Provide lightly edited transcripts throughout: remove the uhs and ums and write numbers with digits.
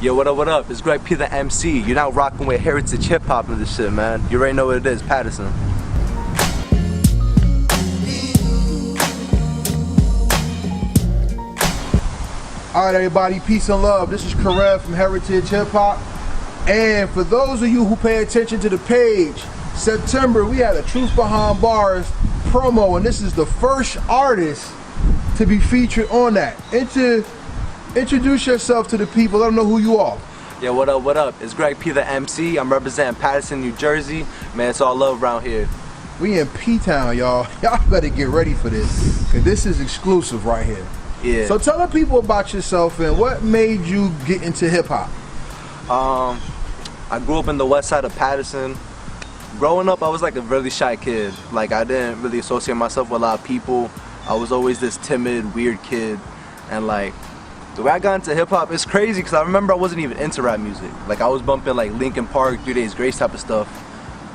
Yo, what up, what up? It's Greg P the MC. You're now rocking with Heritage Hip Hop and this shit, man. You already know what it is, Patterson. Alright everybody, peace and love. This is Karev from Heritage Hip Hop. And for those of you who pay attention to the page, September we had a Truth Behind Bars promo, and this is the first artist to be featured on that. Introduce yourself to the people, let them know who you are. Yo, what up, what up? It's Greg P the MC. I'm representing Patterson, New Jersey. Man, it's all love around here. We in P-Town, y'all. Y'all better get ready for this, because this is exclusive right here. Yeah. So tell the people about yourself and what made you get into hip hop. I grew up in the west side of Patterson. Growing up, I was like a really shy kid. Like, I didn't really associate myself with a lot of people. I was always this timid, weird kid. And like, the way I got into hip hop, it's crazy because I remember I wasn't even into rap music. Like, I was bumping like Linkin Park, 3 Days Grace type of stuff.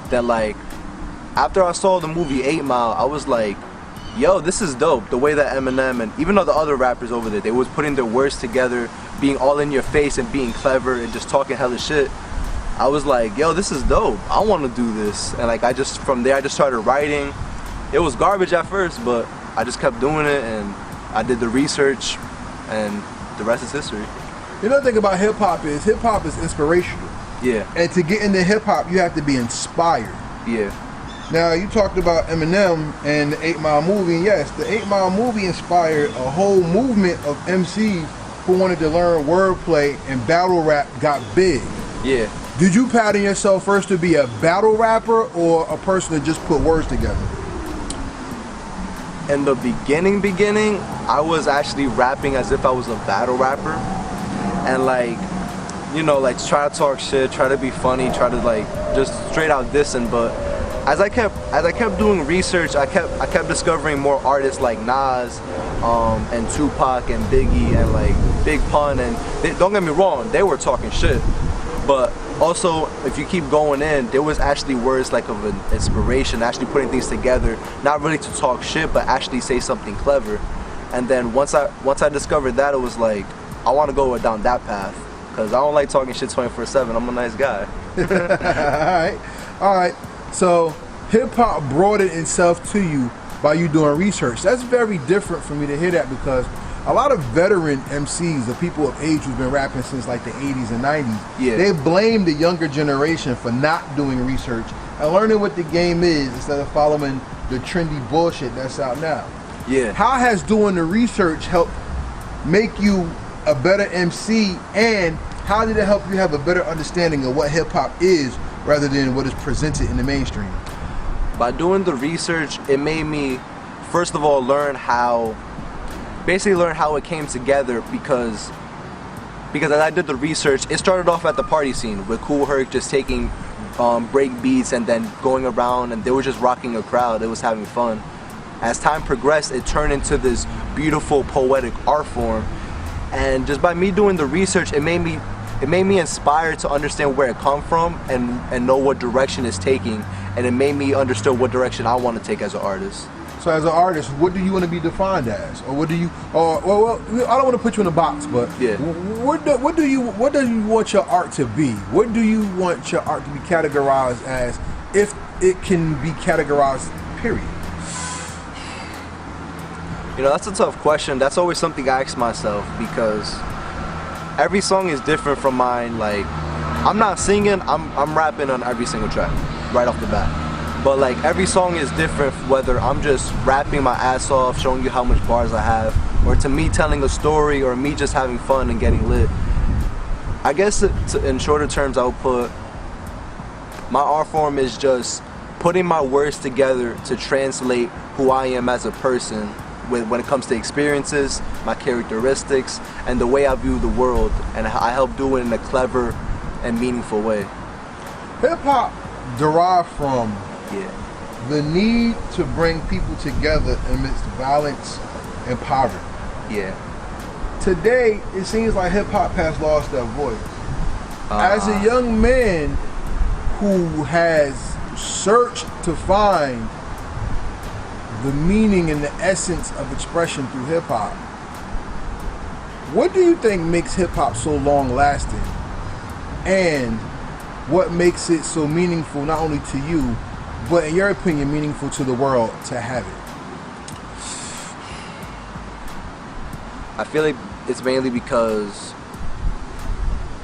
Then like, after I saw the movie 8 Mile, I was like, yo, this is dope. The way that Eminem and even though the other rappers over there, they was putting their words together, being all in your face and being clever and just talking hella shit. I was like, yo, this is dope. I want to do this. And like, from there I just started writing. It was garbage at first, but I just kept doing it and I did the research and the rest is history. The other thing about hip hop is inspirational. Yeah. And to get into hip hop, you have to be inspired. Yeah. Now, you talked about Eminem and the 8 Mile movie, and yes, the 8 Mile movie inspired a whole movement of MCs who wanted to learn wordplay, and battle rap got big. Yeah. Did you pattern yourself first to be a battle rapper or a person that just put words together? In the beginning, I was actually rapping as if I was a battle rapper. And like, you know, like try to talk shit, try to be funny, try to like just straight out dissing, but as I kept doing research, I kept discovering more artists like Nas, and Tupac and Biggie and like Big Pun, and don't get me wrong, they were talking shit, but also if you keep going in, there was actually words like of an inspiration, actually putting things together, not really to talk shit, but actually say something clever. And then once I discovered that, it was like I want to go down that path because I don't like talking shit 24/7. I'm a nice guy. All right. So hip-hop brought it itself to you by you doing research. That's very different for me to hear that, because a lot of veteran MCs, the people of age who've been rapping since like the 80s and 90s, yeah, they blame the younger generation for not doing research and learning what the game is instead of following the trendy bullshit that's out now. Yeah. How has doing the research helped make you a better MC, and how did it help you have a better understanding of what hip-hop is rather than what is presented in the mainstream? By doing the research, it made me, first of all, learn how it came together, because as I did the research, it started off at the party scene with Kool Herc just taking break beats and then going around, and they were just rocking a crowd. It was having fun. As time progressed, it turned into this beautiful poetic art form, and just by me doing the research, it made me inspired to understand where it come from and know what direction it's taking, and it made me understand what direction I want to take as an artist. So as an artist, what do you want to be defined as, or what do you? Well, I don't want to put you in a box, but yeah, what do you want your art to be? What do you want your art to be categorized as, if it can be categorized? Period. You know, that's a tough question. That's always something I ask myself, because every song is different from mine. Like, I'm not singing, I'm rapping on every single track right off the bat. But like, every song is different, whether I'm just rapping my ass off, showing you how much bars I have, or to me telling a story, or me just having fun and getting lit. I guess in shorter terms, I would put my art form is just putting my words together to translate who I am as a person when it comes to experiences, my characteristics, and the way I view the world, and I help do it in a clever and meaningful way. Hip-hop derived from Yeah. the need to bring people together amidst violence and poverty. Yeah. Today, it seems like hip-hop has lost their voice. As a young man who has searched to find the meaning and the essence of expression through hip-hop, What do you think makes hip hop so long lasting? And what makes it so meaningful not only to you, but in your opinion, meaningful to the world to have it? I feel like it's mainly because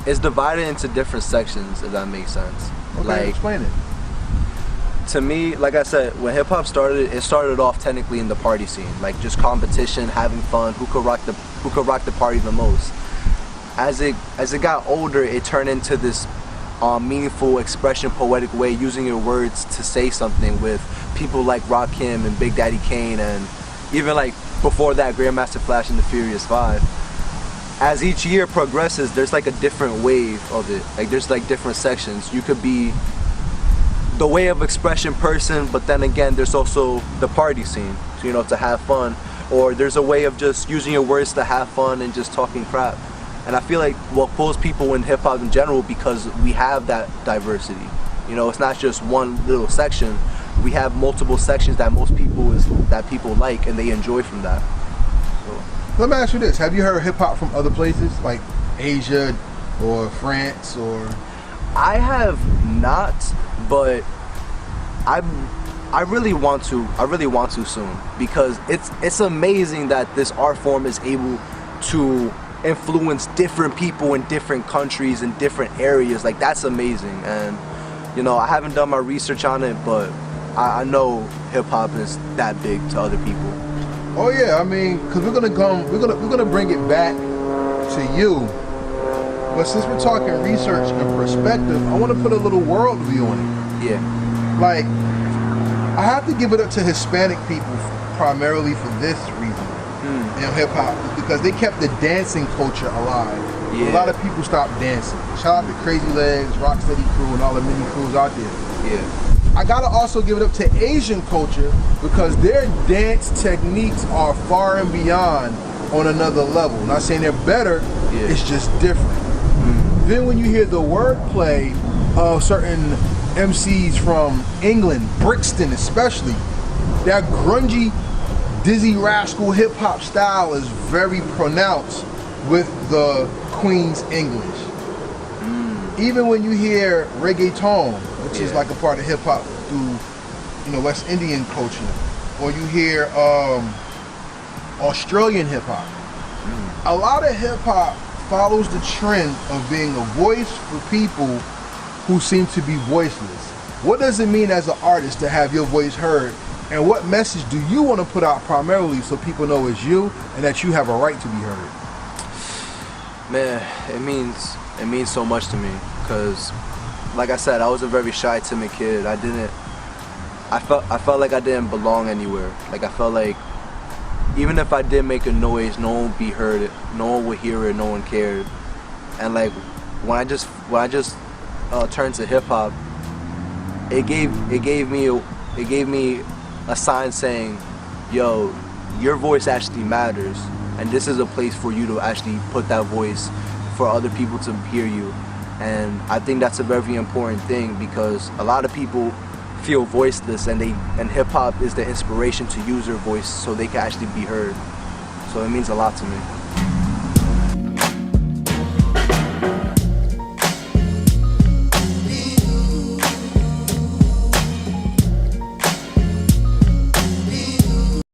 it's divided into different sections, if that makes sense. Okay, like, explain it. To me, like I said, when hip hop started, it started off technically in the party scene, like just competition, having fun, who could rock the party the most. As it got older, it turned into this meaningful expression, poetic way, using your words to say something, with people like Rakim and Big Daddy Kane, and even like before that, Grandmaster Flash and the Furious Five. As each year progresses, there's like a different wave of it. Like there's like different sections. You could be the way of expression person, but then again, there's also the party scene, so, you know, to have fun. Or there's a way of just using your words to have fun and just talking crap. And I feel like what pulls people in hip hop in general, because we have that diversity. You know, it's not just one little section. We have multiple sections that people like and they enjoy from that. So. Let me ask you this: have you heard hip hop from other places, like Asia or France or? I have not, but I really want to. I really want to soon, because it's amazing that this art form is able to influence different people in different countries and different areas. Like, that's amazing. And you know, I haven't done my research on it, but I know hip hop is that big to other people. Oh yeah, I mean, because we're gonna bring it back to you. But since we're talking research and perspective, I want to put a little world view on it. Yeah. Like, I have to give it up to Hispanic people primarily for this reason in hip hop, because they kept the dancing culture alive. Yeah. A lot of people stopped dancing. Shout out to Crazy Legs, Rocksteady Crew, and all the mini crews out there. Yeah. I gotta also give it up to Asian culture, because their dance techniques are far and beyond on another level. Not saying they're better, it's just different. Then when you hear the wordplay of certain MCs from England, Brixton especially, that grungy, Dizzy Rascal hip hop style is very pronounced with the Queen's English. Even when you hear reggaeton, which is like a part of hip hop through, you know, West Indian culture, or you hear Australian hip hop, a lot of hip hop follows the trend of being a voice for people who seem to be voiceless. What does it mean as an artist to have your voice heard, and what message do you want to put out primarily so people know it's you and that you have a right to be heard? Man, it means so much to me, because like I said, I was a very shy, timid kid. I felt like I didn't belong anywhere. Like, I felt like even if I did make a noise, no one would be heard, no one would hear it, no one cared. And like, when I just turned to hip hop, it gave me a sign saying, yo, your voice actually matters, and this is a place for you to actually put that voice for other people to hear you. And I think that's a very important thing, because a lot of people feel voiceless, and hip hop is the inspiration to use their voice so they can actually be heard. So it means a lot to me.